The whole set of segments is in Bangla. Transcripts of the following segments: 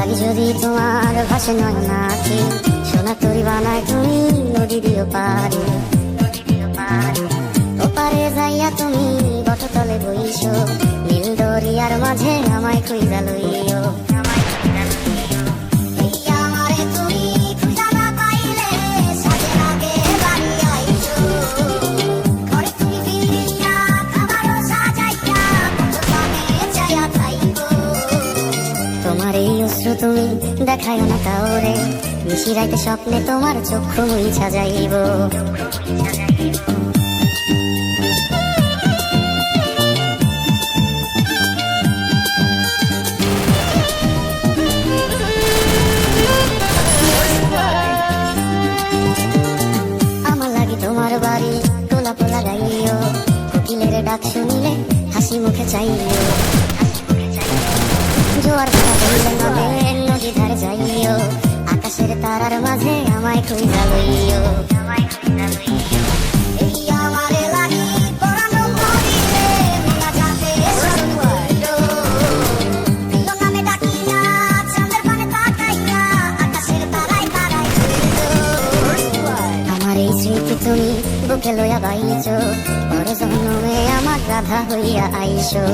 লাগি যদি তোমার ভাসে নয়ন আঁখি, সোনা তরি বানায় তুমি নদী দিও পারে। ওপারে যাইয়া তুমি বটতলে বইছো, নীল দরিয়ার মাঝে আমায় খুঁজা লইও। তোমার এই অশ্রু তুমি দেখায় না কাউরে, নিশিরাইতে স্বপ্নে তোমার চক্ষু মুইছা যাইব। আমার লাগি তোমার বাড়ি তোলা পোলা গাইও, কোকিলের ডাক শুনিলে হাসি মুখে চাইও। জোয়ার ভাটা হইলে নদের নদী ধারে যাইও, আকাশের তারার মাঝে আমায় খুঁজা লইও। আমার এই স্মৃতি তুমি বুকে লইয়া বাইছো, পর জন্মে আমার রাধা হইয়া আইসো।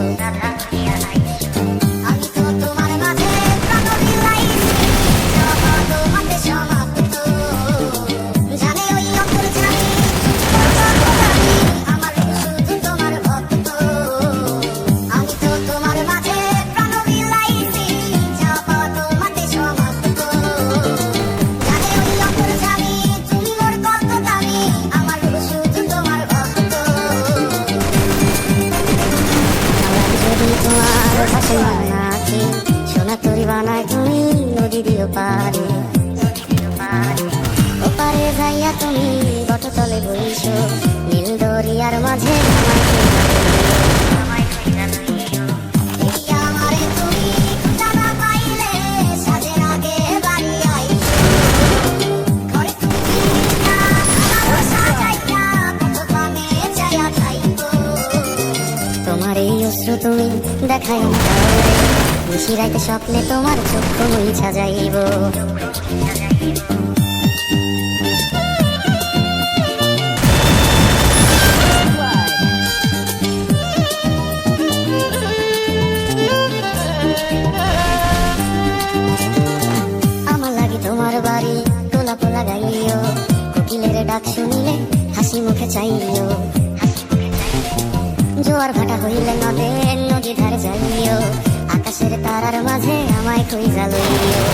সোনা তরি বানায় তুমি নদী দিও পারে। ওপারে যাইয়া তুমি বটতলে বইছো, নীল দরিয়ার মাঝে তোমার এই অশ্রু তুমি দেখায় না কাউরে, নিশিরাইতে স্বপ্নে তোমার চক্ষু মুইছা যাইব। আমার লাগি তোমার বাড়ি তোলা পোলা গাইও, কোকিলের ডাক শুনিলে হাসি মুখে চাইও। জোয়ার ভাটা হইলে নদের নদী ধারে যাইও, আকাশের তারার মাঝে আমায় খুঁজা লইও।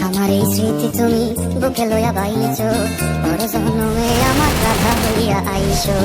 আমার এই স্মৃতি তুমি বুকে লইয়া বাইছো, পর জন্মে আমার রাধা হইয়া আইসো।